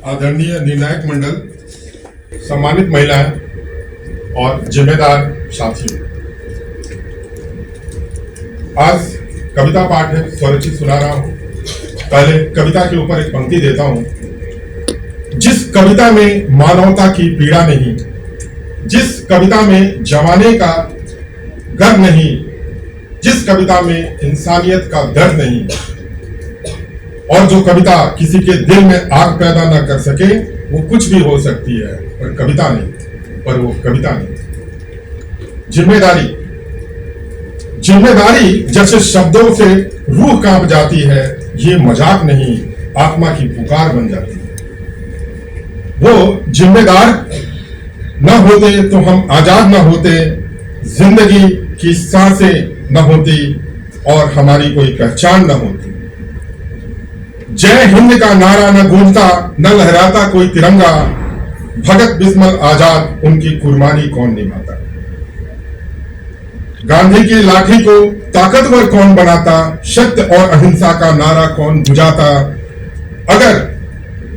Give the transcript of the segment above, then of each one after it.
आदरणीय निर्णायक मंडल, सम्मानित महिलाएं और जिम्मेदार साथियों, आज कविता पाठ है, स्वरचित सुना रहा हूं। पहले कविता के ऊपर एक पंक्ति देता हूं। जिस कविता में मानवता की पीड़ा नहीं, जिस कविता में जमाने का गर्व नहीं, जिस कविता में इंसानियत का दर्द नहीं, और जो कविता किसी के दिल में आग पैदा न कर सके, वो कुछ भी हो सकती है, पर कविता नहीं, पर वो कविता नहीं। जिम्मेदारी, जिम्मेदारी जैसे शब्दों से रूह कांप जाती है, ये मजाक नहीं, आत्मा की पुकार बन जाती है। वो जिम्मेदार न होते तो हम आजाद न होते, जिंदगी की सांसें न होती और हमारी कोई पहचान न होती। जय हिंद का नारा न गूंजता, न लहराता कोई तिरंगा, भगत बिस्मिल आजाद उनकी कुर्बानी कौन निभाता। गांधी की लाठी को ताकतवर कौन बनाता, सत्य और अहिंसा का नारा कौन बुझाता। अगर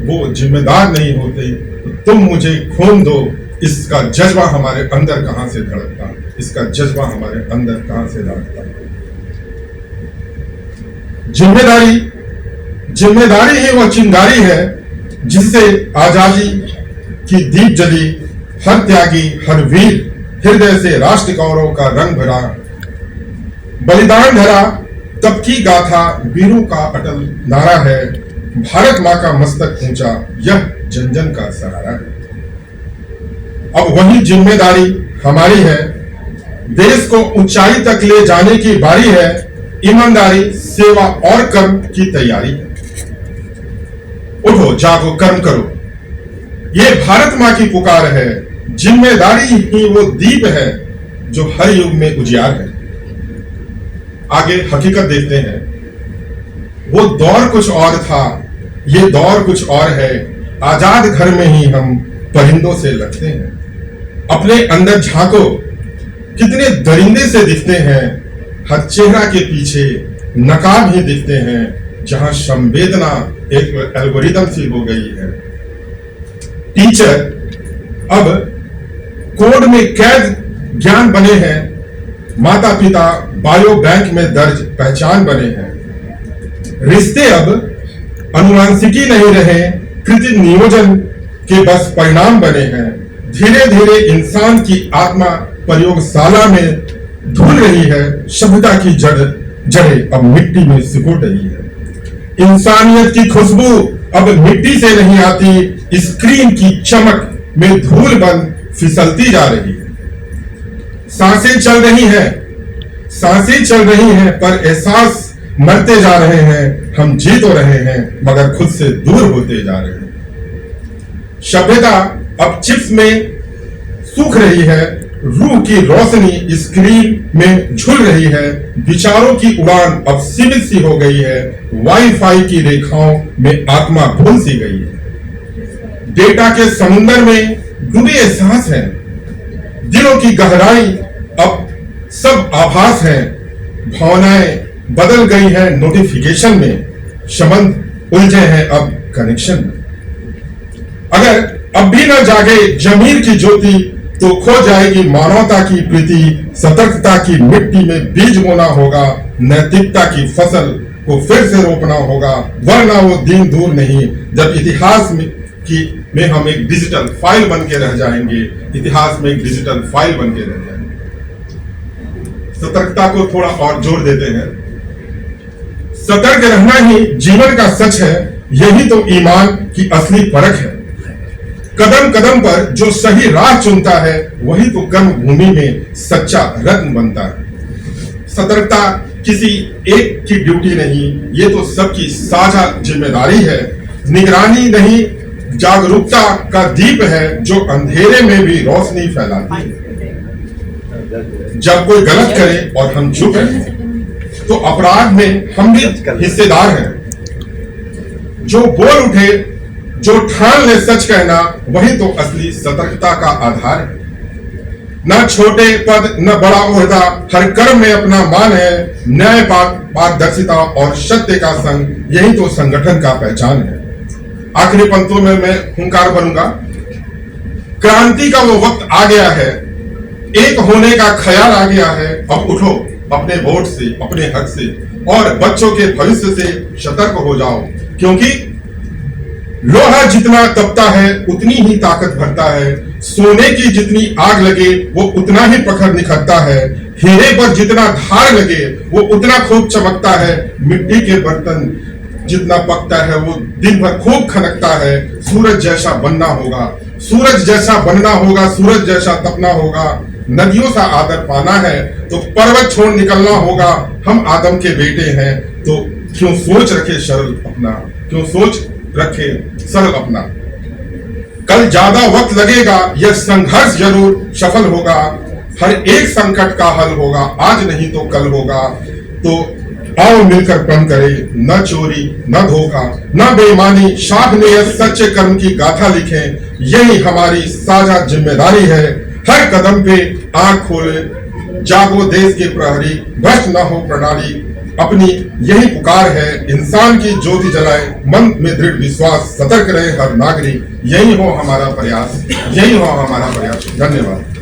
वो जिम्मेदार नहीं होते तो तुम मुझे खून दो, इसका जज्बा हमारे अंदर कहां से धड़कता, इसका जज्बा हमारे अंदर कहां से धड़कता। जिम्मेदारी, जिम्मेदारी ही वह चिंगारी है जिससे आजादी की दीप जली। हर त्यागी, हर वीर हृदय से राष्ट्र गौरव का रंग भरा, बलिदान धरा तब की गाथा, वीरों का अटल नारा है। भारत मां का मस्तक ऊंचा, यह जन जन का सहारा है। अब वही जिम्मेदारी हमारी है, देश को ऊंचाई तक ले जाने की बारी है। ईमानदारी, सेवा और कर्म की तैयारी है। उठो जागो कर्म करो, ये भारत मां की पुकार है। जिम्मेदारी ही वो दीप है जो हर युग में उजियार है। आगे हकीकत देखते हैं। वो दौर कुछ और था, ये दौर कुछ और है। आजाद घर में ही हम परिंदों से लड़ते हैं। अपने अंदर झांको, कितने दरिंदे से दिखते हैं। हर चेहरा के पीछे नकाब ही दिखते हैं, जहां संवेदना एक एल्गोरिदम सी हो गई है। टीचर अब कोड में कैद ज्ञान बने हैं, माता पिता बायो बैंक में दर्ज पहचान बने हैं। रिश्ते अब अनुवांशिकी नहीं रहे, कृत्रिम नियोजन के बस परिणाम बने हैं। धीरे धीरे इंसान की आत्मा प्रयोगशाला में धुल रही है। सभ्यता की जड़ें अब मिट्टी में सिकुड़ रही है। इंसानियत की खुशबू अब मिट्टी से नहीं आती, स्क्रीन की चमक में धूल बन फिसलती जा रही है। सांसें चल रही हैं, सांसें चल रही हैं, पर एहसास मरते जा रहे हैं। हम जी तो रहे हैं, मगर खुद से दूर होते जा रहे हैं। सभ्यता अब चिप्स में सूख रही है, रूह की रोशनी स्क्रीन में झुल रही है। विचारों की उड़ान अब सीमित सी हो गई है, वाईफाई की रेखाओं में आत्मा भूल सी गई है। डेटा के समुद्र में डूबे एहसास है, दिलों की गहराई अब सब आभास है। भावनाएं बदल गई है नोटिफिकेशन में, संबंध उलझे हैं अब कनेक्शन में। अगर अब भी न जागे जमीर की ज्योति, तो खो जाएगी मानवता की प्रीति। सतर्कता की मिट्टी में बीज बोना होगा, नैतिकता की फसल को फिर से रोपना होगा, वरना वो दिन दूर नहीं जब इतिहास में हम एक डिजिटल फाइल बन के रह जाएंगे। इतिहास में एक डिजिटल फाइल बन के रह जाएंगे। सतर्कता को थोड़ा और जोर देते हैं। सतर्क रहना ही जीवन का सच है, यही तो ईमान की असली परख है। कदम कदम पर जो सही राह चुनता है, वही तो कर्म भूमि में सच्चा रत्न बनता है। सतर्कता किसी एक की ड्यूटी नहीं, ये तो सबकी साझा जिम्मेदारी है। निगरानी नहीं, जागरूकता का दीप है जो अंधेरे में भी रोशनी फैलाती है। जब कोई गलत करे और हम चुप रहें, तो अपराध में हम भी हिस्सेदार हैं। जो बोल उठे, जो ठान ले सच कहना, वही तो असली सतर्कता का आधार है। न छोटे पद न बड़ा ओहदा, हर कर्म में अपना मान है। न्याय, पारदर्शिता और सत्य का संग, यही तो संगठन का पहचान है। आखिरी पंक्तियों में मैं हुंकार भरूंगा। क्रांति का वो वक्त आ गया है, एक होने का ख्याल आ गया है। अब उठो अपने वोट से, अपने हक से और बच्चों के भविष्य से सतर्क हो जाओ, क्योंकि लोहा जितना तपता है उतनी ही ताकत भरता है। सोने की जितनी आग लगे वो उतना ही प्रखर निखरता है। हीरे पर जितना धार लगे वो उतना खूब चमकता है। मिट्टी के बर्तन जितना पकता है वो दिन भर खूब खनकता है। सूरज जैसा बनना होगा, सूरज जैसा बनना होगा, सूरज जैसा तपना होगा। नदियों सा आदर पाना है तो पर्वत छोड़ निकलना होगा। हम आदम के बेटे हैं तो क्यों सोच रखे सरल अपना, क्यों सोच रखे सरल अपना। कल ज्यादा वक्त लगेगा, यह संघर्ष जरूर सफल होगा। हर एक संकट का हल होगा, आज नहीं तो कल होगा। तो आओ मिलकर प्रण करें, न चोरी न धोखा न बेईमानी, शाख नियत सच्चे कर्म की गाथा लिखें। यही हमारी साझा जिम्मेदारी है। हर कदम पे आंख खोले, जागो देश के प्रहरी, भ्रष्ट न हो प्रणाली। अपनी यही पुकार है, इंसान की ज्योति जलाए, मन में दृढ़ विश्वास, सतर्क रहे हर नागरिक। यही हो हमारा प्रयास, यही हो हमारा प्रयास। धन्यवाद।